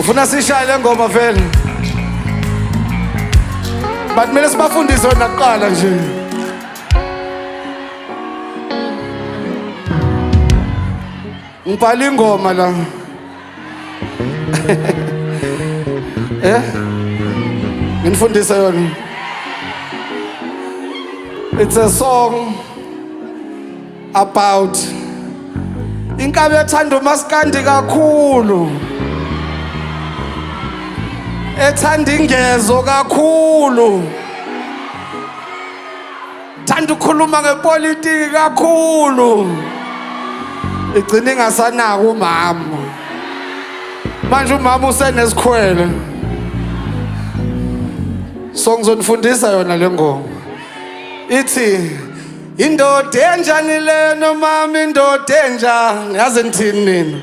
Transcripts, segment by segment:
Ufuna sishaye le ngoma vele. But mina sibafundise wena kuqala nje. Ngibhala ingoma la. Ngifundisa yona. It's a song about inkabi ethanda umaskandi kakhulu. Ethanda ingezo kakhulu. Thanda ukukhuluma ngepolitiki kakhulu. Igcina ingasanaka umama. Manje umama usenesikhwele. So ngizonifundisa yona le ngoma. Ithi indoda enjani lena mama indoda enjani yazi ngithini mina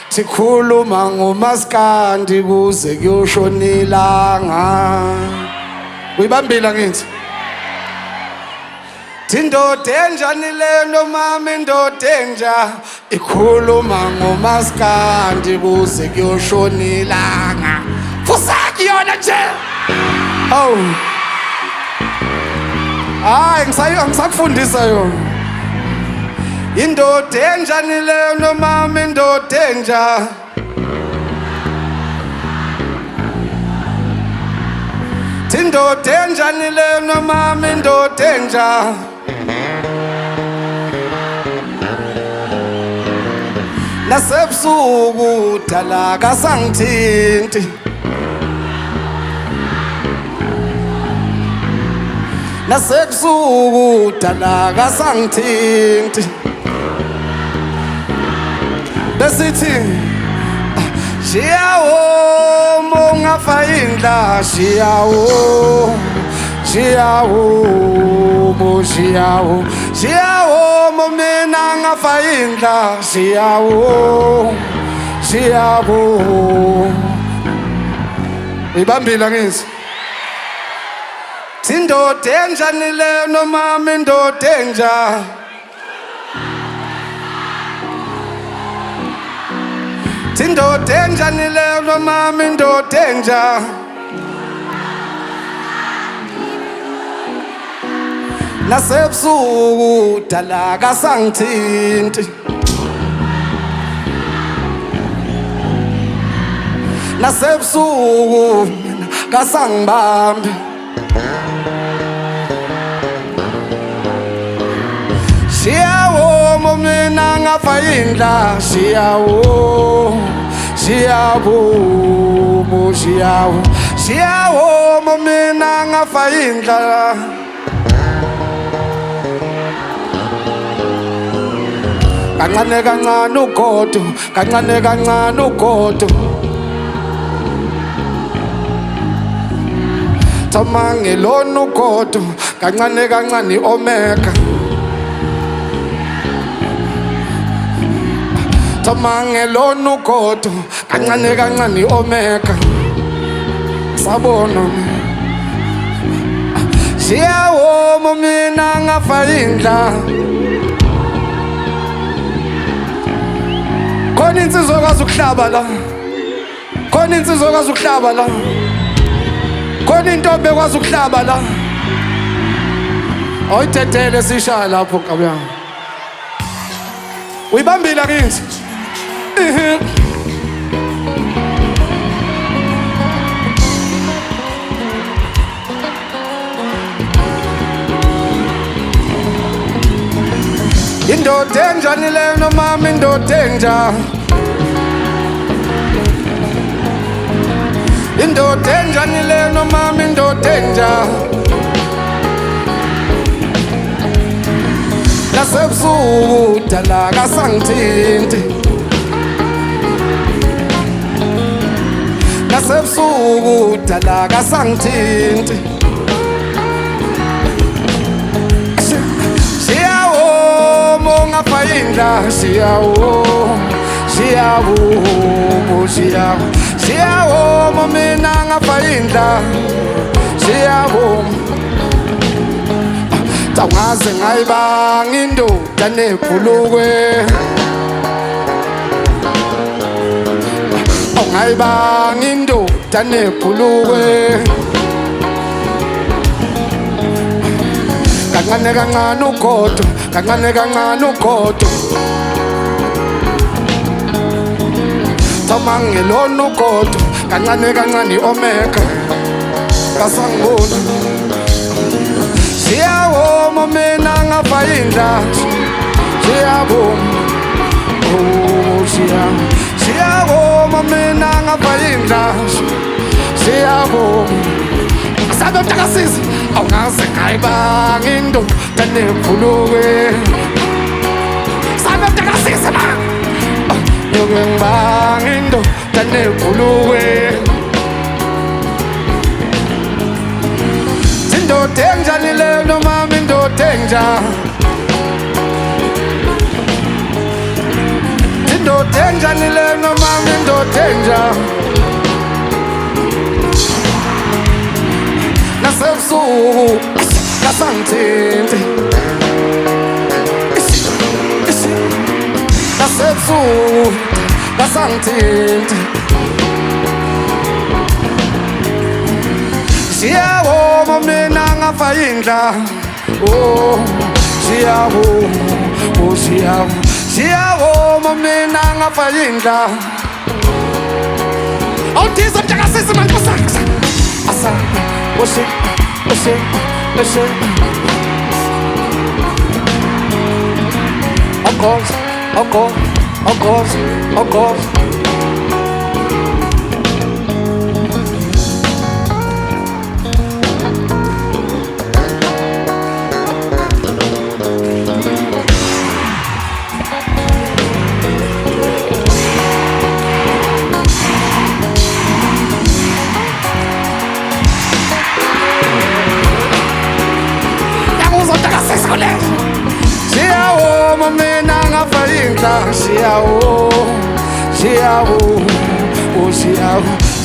sikhuluma ngomaskandi kuze kuyoshona ilanga uyibambile ngithi indoda enjani lena mama indoda enja ikhuluma ngomaskandi kuze kuyoshona ilanga fusaki yona nje oh ngisakufundisa yona. Indoda enjani lena mama indoda enja. Indoda enjani lena mama indoda enja. Nasebusuku dala kasangithinti. Nasebusuku dala kasangithinti. Besithi Shiyawo mongafa indla shiyawo Shiyawo mo shiyawo Shiyawo mo mina ngafa indla shiyawo Shiyawo ibambila ngithi indoda enjani lena mama indoda enja. Indoda enjani lena mama indoda enja. Nasebusuku dala kasangithinti. Nasebusuku kasangibambi. Shiyawo mo mina ngafa indla shiyawo Shiyawo mo shiyawo Shiyawo mo mina ngafa indla. Kancane kancane ugodo kancane kancane ugodo Thamange lona ugodo kancane kancane omega. Thamange lona ugodo kancane kancane omega. Sabona Shiyawo mo mina ngafa indla. Khona insizwa okwazi ukuhlaba la. Khona insizwa okwazi ukuhlaba la. Khona intombi ekwazi ukuhlaba la. Awuyithethele sishaya lapho kabuya. Uyibambile ngithi. Indoda enjani lena mama indoda enja. Indoda enjani lena mama indoda enja. Nasebusuku dala kasangithinti. Nasebusuku dala kasangithinti. Shiyawo mongafa indla shiyawo Shiyawo mo shiyawo Shiyawo mo mina ngafa indla shiyawo. Tangaze ngayibanga indoda nebhulukwe. ngayibanga indoda nebhuluwe kancane kancane ugodo kancane kancane ugodo thoma ngelona ugodo kancane kancane i-omega kasangiboni siyawoma mina ngapha indlazi siyawoma siyawoma mina ngapha indlazi siyawoma sabe mntakasisi awungaze ngayibanga indoda nebhuluwe sabe mntakasisi ma yoke ngibanga indoda nebhuluwe indoda enjani leyo nomama indoda enjani indoda enjani leyo nomama indoda enjani nasebusuku kasangithinti nasebusuku kasangithinti siyawoma mina ngapha indlazi siyawoma mina ngapha indlazi awuthiza mntakasisi manje usaksa asa Oshé encore siyawoma mina ngapha indlazi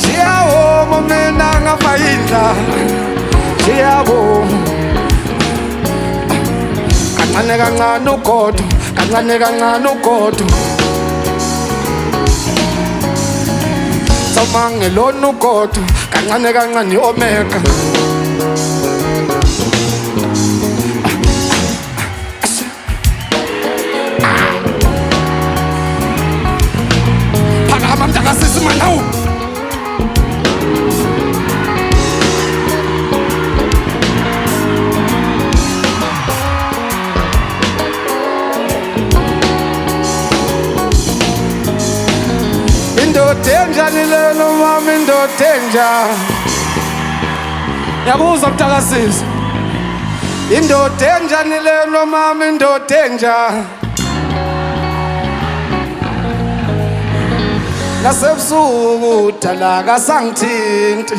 siyawoma mina ngapha indlazi siyawoma kancane kancane ugodo kancane kancane ugodo thoma ngelona ugodo kancane kancane i-omega mntakasisi manawu indoda enjani leyo nomama indoda enjani yabuza mntakasisi indoda enjani leyo nomama indoda enjani nasebusuku dala kasangithinti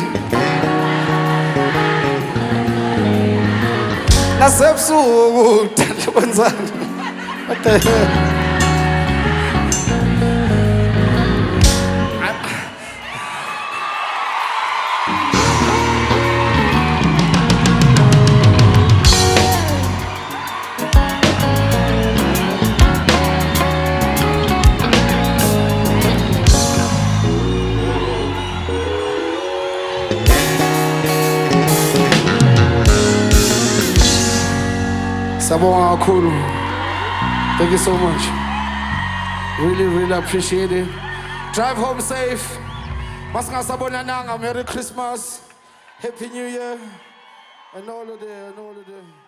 nasebusuku dala kwenzani what the hell Sabonga kakhulu. Thank you so much. Really appreciate it. Drive home safe. Masingasabonananga. Merry Christmas. Happy New Year. And all of the